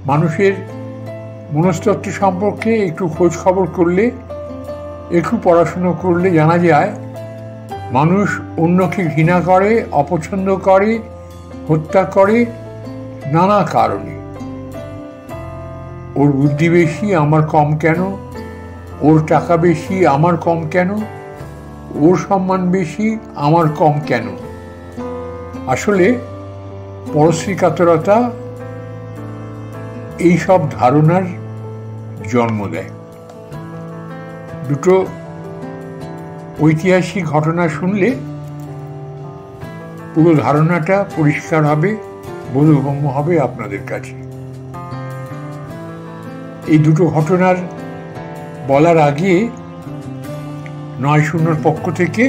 মানুষের মনস্তত্ত্ব সম্পর্কে একটু খোঁজ খবর করলে, একটু পড়াশুনো করলে জানা যায় মানুষ অন্যকে ঘৃণা করে, অপছন্দ করে, হত্যা করে নানা কারণে। ওর বুদ্ধি বেশি, আমার কম কেন? ওর টাকা বেশি, আমার কম কেন? ওর সম্মান বেশি, আমার কম কেন? আসলে পরশ্রী কাতরতা এইসব ধারণার জন্ম দেয়। দুটো ঐতিহাসিক ঘটনা শুনলে পুরো ধারণাটা পরিষ্কার হবে, বোধগম্য হবে আপনাদের কাছে। এই দুটো ঘটনার বলার আগে ৯-০ পক্ষ থেকে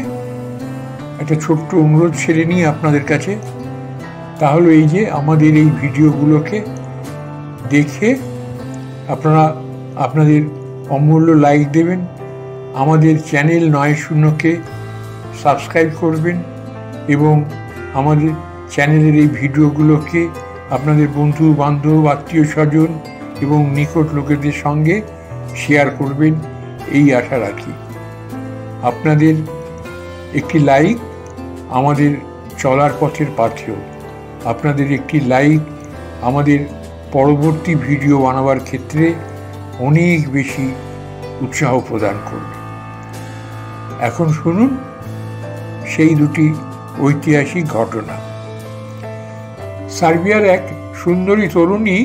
একটা ছোট্ট অনুরোধ সেরে নিয়ে আপনাদের কাছে। তাহলে এই যে আমাদের এই ভিডিওগুলোকে দেখে আপনারা আপনাদের অমূল্য লাইক দেবেন, আমাদের চ্যানেল ৯-০কে সাবস্ক্রাইব করবেন এবং আমাদের চ্যানেলের এই ভিডিওগুলোকে আপনাদের বন্ধু বান্ধব, আত্মীয় স্বজন এবং নিকট লোকেদের সঙ্গে শেয়ার করবেন, এই আশা রাখি। আপনাদের একটি লাইক আমাদের চলার পথের পাথেয়। আপনাদের একটি লাইক আমাদের পরবর্তী ভিডিও বানাবার ক্ষেত্রে অনেক বেশি উৎসাহ প্রদান করবে। এখন শুনুন সেই দুটি ঐতিহাসিক ঘটনা। সার্বিয়ার এক সুন্দরী তরুণী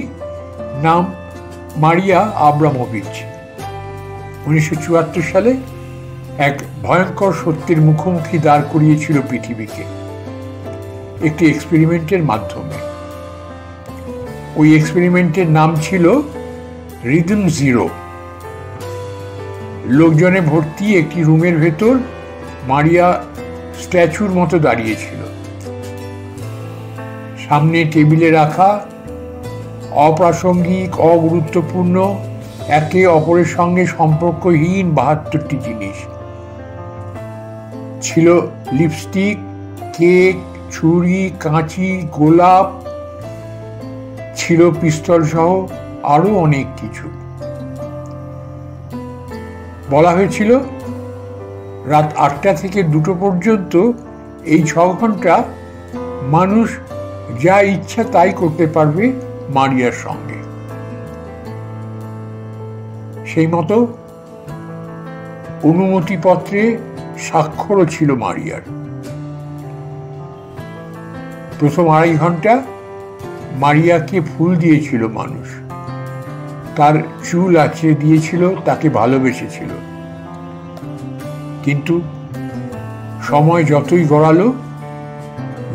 নাম মারিয়া আব্রামোভিচ 1974 সালে এক ভয়ঙ্কর সত্যের মুখোমুখি দাঁড় করিয়েছিল পৃথিবীকে একটি এক্সপেরিমেন্টের মাধ্যমে। ওই এক্সপেরিমেন্টের নাম ছিল রিদম জিরো। লোকজনে ভর্তি একটি রুমের ভেতর মারিয়া স্ট্যাচুর মতো দাঁড়িয়েছিল। সামনে টেবিলে রাখা অপ্রাসঙ্গিক, অগুরুত্বপূর্ণ, একে অপরের সঙ্গে সম্পর্কহীন 72টি জিনিস ছিল। লিপস্টিক, কেক, ছুরি, কাঁচি, গোলাপ, ছিল পিস্তল সহ আরো অনেক কিছু। বলা হয়েছিল রাত 8টা থেকে 2টো পর্যন্ত এই 6 ঘন্টা মানুষ যা ইচ্ছা তাই করতে পারবে মারিয়ার সঙ্গে। সেই মতো অনুমতিপত্রে স্বাক্ষরও ছিল মারিয়ার। প্রথম 2.5 ঘন্টা মারিয়াকে ফুল দিয়েছিল মানুষ, তার চুল আঁচড়ে দিয়েছিল, তাকে ভালোবেসেছিল। কিন্তু সময় যতই গড়ালো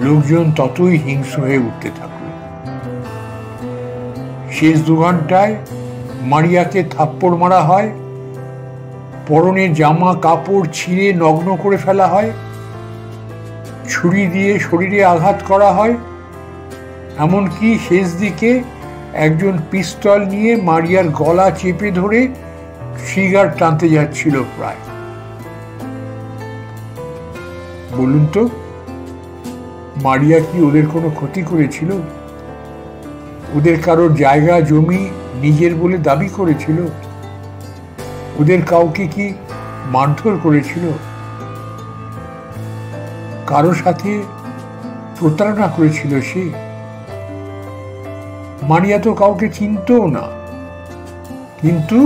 লোকজন ততই হিংস্র হয়ে উঠতে থাকলো। শেষ 2 ঘন্টায় মারিয়াকে থাপ্পড় মারা হয়, পরনের জামা কাপড় ছিঁড়ে নগ্ন করে ফেলা হয়, ছুরি দিয়ে শরীরে আঘাত করা হয়। এমনকি শেষ দিকে একজন পিস্তল নিয়ে মারিয়ার গলা চেপে ধরে ট্রিগার টানতে যাচ্ছিল প্রায়। বলুন তো, মারিয়া কি ওদের কোনো ক্ষতি করেছিল? ওদের কারোর জায়গা জমি নিজের বলে দাবি করেছিল? ওদের কাউকে কি মারধর করেছিল? কারো সাথে প্রতারণা করেছিল সে? মারিয়া তো কাউকে চিনতও না, কিন্তু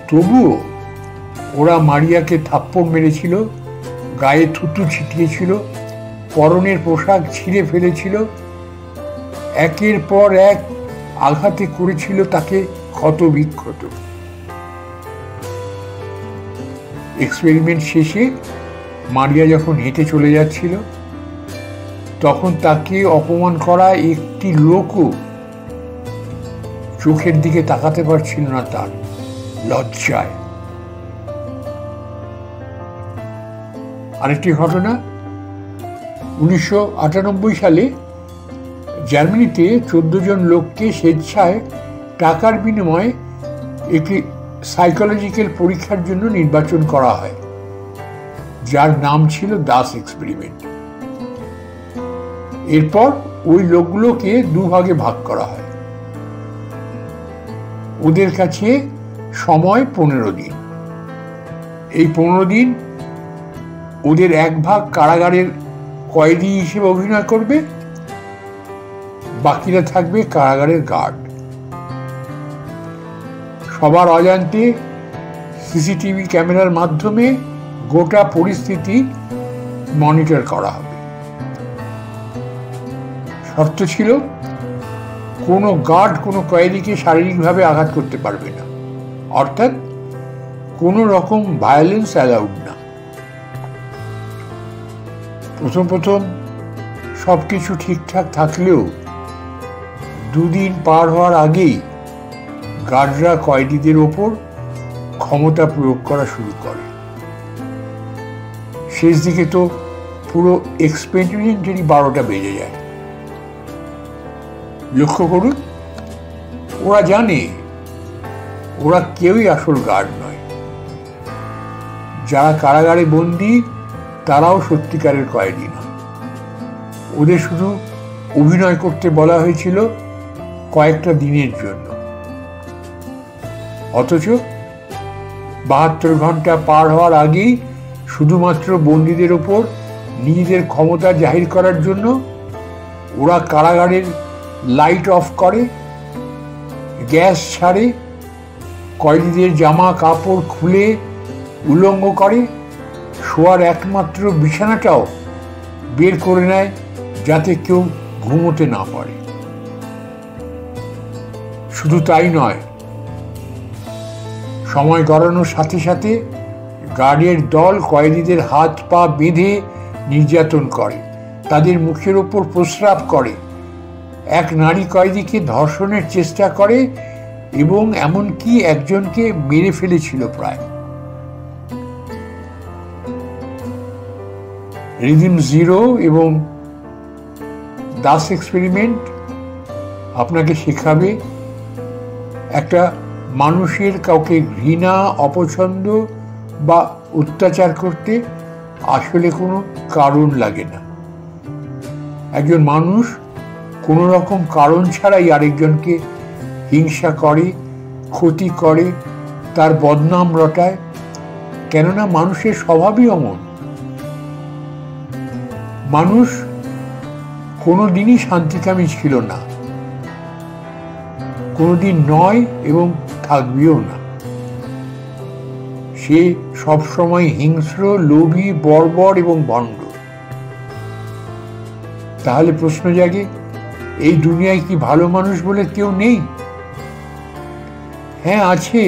তবুও ওরা মারিয়াকে থাপ্পড় মেরেছিল, গায়ে থুতু ছিটিয়েছিল, পরনের পোশাক ছিঁড়ে ফেলেছিল, একের পর এক আঘাতে করেছিল তাকে ক্ষত বিক্ষত। এক্সপেরিমেন্ট শেষে মারিয়া যখন হেঁটে চলে যাচ্ছিল তখন তাকে অপমান করা একটি লোকও চোখের দিকে তাকাতে পারছিল না তার লজ্জায়। আরেকটি ঘটনা, 1998 সালে জার্মানিতে 14 জন লোককে স্বেচ্ছায় টাকার বিনিময়ে একটি সাইকোলজিক্যাল পরীক্ষার জন্য নির্বাচন করা হয়, যার নাম ছিল দাস এক্সপেরিমেন্ট। এরপর ওই লোকগুলোকে 2 ভাগে ভাগ করা হয়। ওদের কাছে সময় 15 দিন। এই 15 দিন ওদের এক ভাগ কারাগারের কয়েদি হিসেবে অভিনয় করবে, বাকিরা থাকবে কারাগারের গার্ড। সবার অজান্তে সিসিটিভি ক্যামেরার মাধ্যমে গোটা পরিস্থিতি মনিটর করা হবে। শর্ত ছিল, কোনো গার্ড কোনো কয়েদিকে শারীরিকভাবে আঘাত করতে পারবে না, অর্থাৎ কোনো রকম ভায়োলেন্স অ্যালাউড না। প্রথম সবকিছু ঠিকঠাক থাকলেও 2 দিন পার হওয়ার আগেই গার্ডরা কয়েদিদের ওপর ক্ষমতা প্রয়োগ করা শুরু করে। শেষ দিকে তো পুরো এক্সপেরিমেন্টেরই 12টা বেজে যায়। লক্ষ্য করুন, ওরা জানে ওরা কেউই আসল গার্ড নয়। যারা কারাগারে বন্দী তারাও সত্যিকারের কয়েদি না। ওদের শুধু অভিনয় করতে বলা হয়েছিল কয়েকটা দিনের জন্য। অথচ 72 ঘন্টা পার হওয়ার আগেই শুধুমাত্র বন্দীদের ওপর নিজেদের ক্ষমতা জাহির করার জন্য ওরা কারাগারের লাইট অফ করে, গ্যাস ছাড়ে, কয়েদিদের জামা কাপড় খুলে উলঙ্গ করে, শোয়ার একমাত্র বিছানাটাও বের করে নেয় যাতে কেউ ঘুমোতে না পারে। শুধু তাই নয়, সময় গড়ানোর সাথে সাথে গার্ডের দল কয়েদিদের হাত পা বেঁধে নির্যাতন করে, তাদের মুখের ওপর প্রস্রাব করে, এক নারী কয়েদিকে ধর্ষণের চেষ্টা করে এবং এমনকি একজনকে মেরে ফেলেছিল প্রায়। রিদিম 0 এবং দাস এক্সপেরিমেন্ট আপনাকে শেখাবে একটা মানুষের কাউকে ঘৃণা, অপছন্দ বা অত্যাচার করতে আসলে কোনো কারণ লাগে না। একজন মানুষ কোনো রকম কারণ ছাড়াই আরেকজনকে হিংসা করে, ক্ষতি করে, তার বদনাম রটায়, কেননা মানুষের স্বভাবই অমন। মানুষ কোনোদিনই শান্তিকামী ছিল না, কোনোদিন নয় এবং থাকবেও না। সে সবসময় হিংস্র, লোভী, বর্বর এবং ভণ্ড। তাহলে প্রশ্ন জাগে, এই দুনিয়ায় কি ভালো মানুষ বলে কেউ নেই? হ্যাঁ, আছে,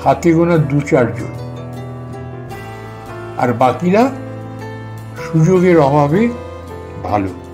হাতে গোনা 2-4 জন। আর বাকিরা সুযোগের অভাবে ভালো।